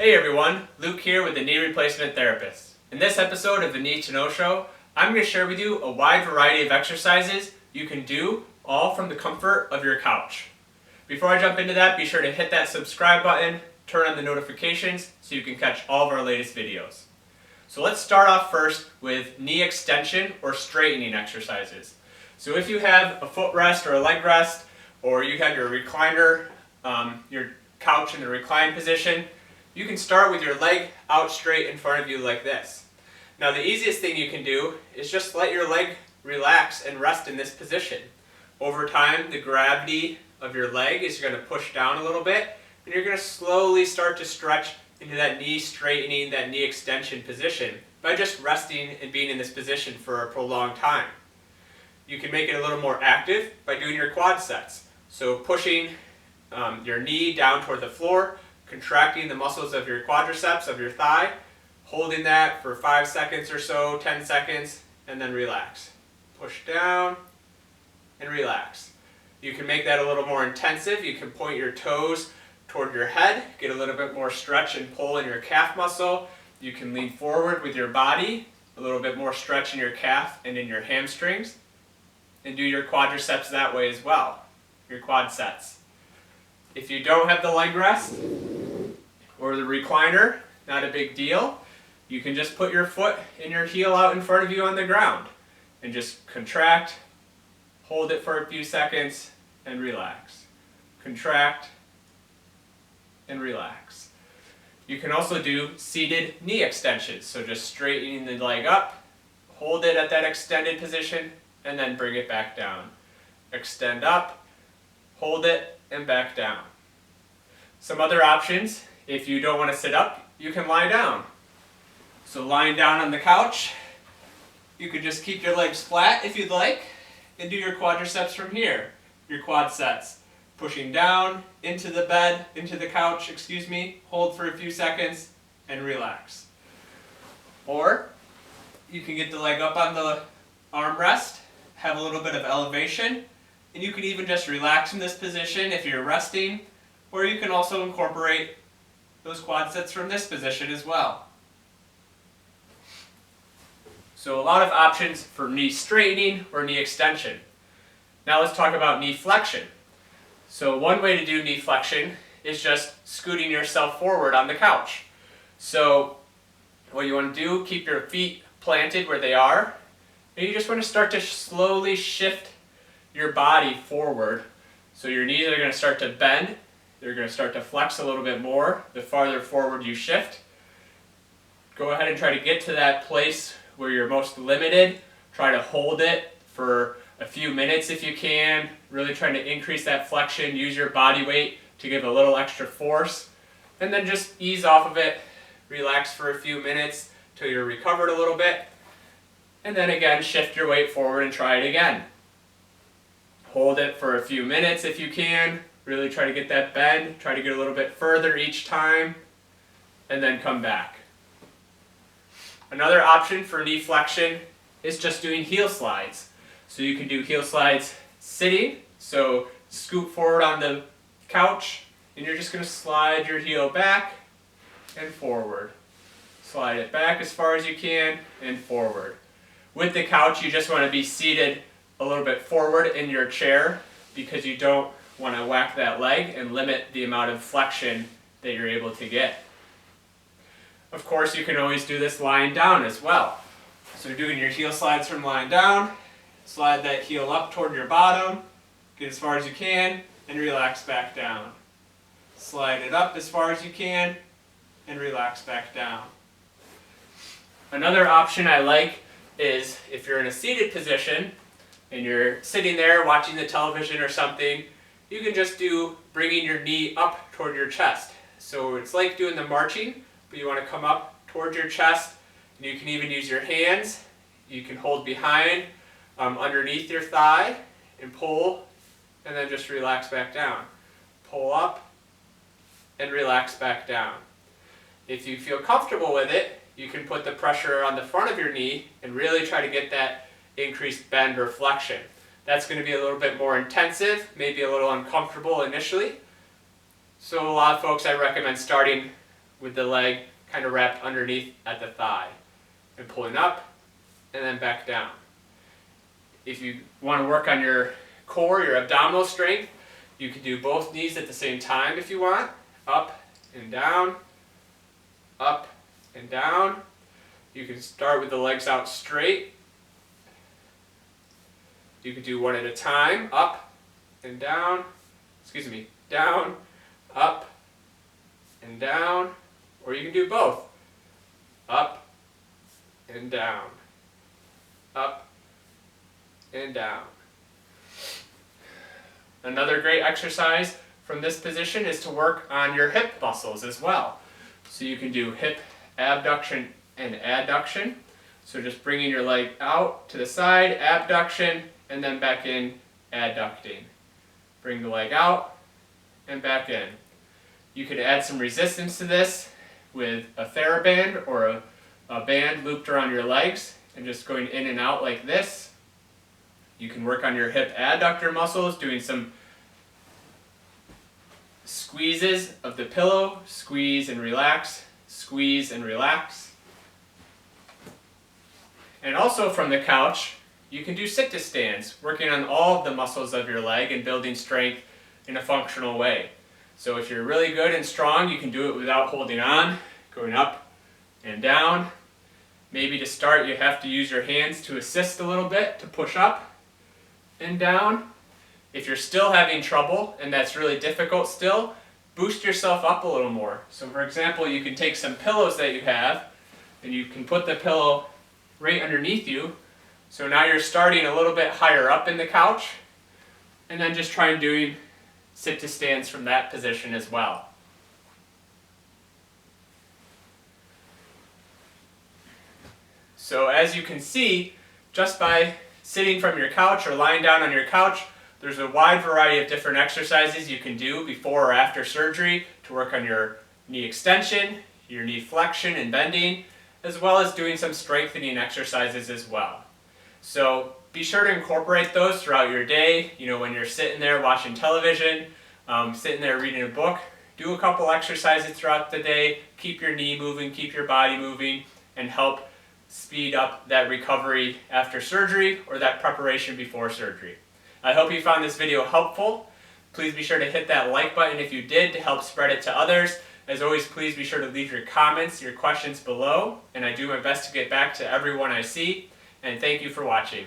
Hey everyone, Luke here with the Knee Replacement Therapist. In this episode of the Knee to Know Show, I'm going to share with you a wide variety of exercises you can do all from the comfort of your couch. Before I jump into that, be sure to hit that subscribe button, turn on the notifications so you can catch all of our latest videos. So let's start off first with knee extension or straightening exercises. So if you have a footrest or a leg rest, or you have your recliner, your couch in the recline position, you can start with your leg out straight in front of you like this. Now the easiest thing you can do is just let your leg relax and rest in this position. Over time, the gravity of your leg is going to push down a little bit, and you're going to slowly start to stretch into that knee straightening, that knee extension position by just resting and being in this position for a prolonged time. You can make it a little more active by doing your quad sets. So pushing your knee down toward the floor, contracting the muscles of your quadriceps, of your thigh, holding that for 5 seconds or so, 10 seconds, and then relax. Push down and relax. You can make that a little more intensive. You can point your toes toward your head, get a little bit more stretch and pull in your calf muscle. You can lean forward with your body, a little bit more stretch in your calf and in your hamstrings, and do your quadriceps that way as well, your quad sets. If you don't have the leg rest or the recliner, not a big deal. You can just put your foot and your heel out in front of you on the ground and just contract, hold it for a few seconds, and relax. Contract and relax. You can also do seated knee extensions, so just straightening the leg up, hold it at that extended position, and then bring it back down. Extend up, hold it, and back down. Some other options, if you don't want to sit up, you can lie down. So lying down on the couch, you could just keep your legs flat if you'd like, and do your quadriceps from here, your quad sets. Pushing down into the bed, into the couch, hold for a few seconds, and relax. Or, you can get the leg up on the armrest, have a little bit of elevation, and you can even just relax in this position if you're resting, or you can also incorporate those quad sets from this position as well. So a lot of options for knee straightening or knee extension. Now let's talk about knee flexion. So one way to do knee flexion is just scooting yourself forward on the couch. So what you want to do, keep your feet planted where they are, and you just want to start to slowly shift your body forward. So your knees are going to start to bend. They're going to start to flex a little bit more the farther forward you shift. Go ahead and try to get to that place where you're most limited. Try to hold it for a few minutes if you can. Really trying to increase that flexion. Use your body weight to give a little extra force. And then just ease off of it. Relax for a few minutes till you're recovered a little bit. And then again, shift your weight forward and try it again. Hold it for a few minutes if you can. Really try to get that bend. Try to get a little bit further each time. And then come back. Another option for knee flexion is just doing heel slides. So you can do heel slides sitting. So scoot forward on the couch. And you're just going to slide your heel back and forward. Slide it back as far as you can and forward. With the couch, you just want to be seated a little bit forward in your chair because you don't want to whack that leg and limit the amount of flexion that you're able to get. Of course, you can always do this lying down as well. So doing your heel slides from lying down, slide that heel up toward your bottom, get as far as you can, and relax back down. Slide it up as far as you can, and relax back down. Another option I like is if you're in a seated position, and you're sitting there watching the television or something, you can just do bringing your knee up toward your chest. So it's like doing the marching, but you want to come up towards your chest, and you can even use your hands. You can hold behind, underneath your thigh, and pull, and then just relax back down. Pull up, and relax back down. If you feel comfortable with it, you can put the pressure on the front of your knee and really try to get that increased bend or flexion. That's going to be a little bit more intensive, maybe a little uncomfortable initially. So a lot of folks, I recommend starting with the leg kind of wrapped underneath at the thigh. And pulling up and then back down. If you want to work on your core, your abdominal strength, you can do both knees at the same time if you want. Up and down, up and down. You can start with the legs out straight. You can do one at a time, up and down, down, up and down, or you can do both, up and down, up and down. Another great exercise from this position is to work on your hip muscles as well. So you can do hip abduction and adduction. So just bringing your leg out to the side, abduction, and then back in, adducting. Bring the leg out and back in. You could add some resistance to this with a TheraBand or a band looped around your legs and just going in and out like this. You can work on your hip adductor muscles, doing some squeezes of the pillow, squeeze and relax, squeeze and relax. And also from the couch, you can do sit-to-stands, working on all of the muscles of your leg and building strength in a functional way. So if you're really good and strong, you can do it without holding on, going up and down. Maybe to start, you have to use your hands to assist a little bit, to push up and down. If you're still having trouble, and that's really difficult still, boost yourself up a little more. So for example, you can take some pillows that you have, and you can put the pillow right underneath you. So now you're starting a little bit higher up in the couch, and then just try doing sit-to-stands from that position as well. So as you can see, just by sitting from your couch or lying down on your couch, there's a wide variety of different exercises you can do before or after surgery to work on your knee extension, your knee flexion and bending, as well as doing some strengthening exercises as well. So be sure to incorporate those throughout your day. You know, when you're sitting there watching television, sitting there reading a book, do a couple exercises throughout the day, keep your knee moving, keep your body moving, and help speed up that recovery after surgery or that preparation before surgery. I hope you found this video helpful. Please be sure to hit that like button if you did to help spread it to others. As always, please be sure to leave your comments, your questions below, and I do my best to get back to everyone I see. And thank you for watching.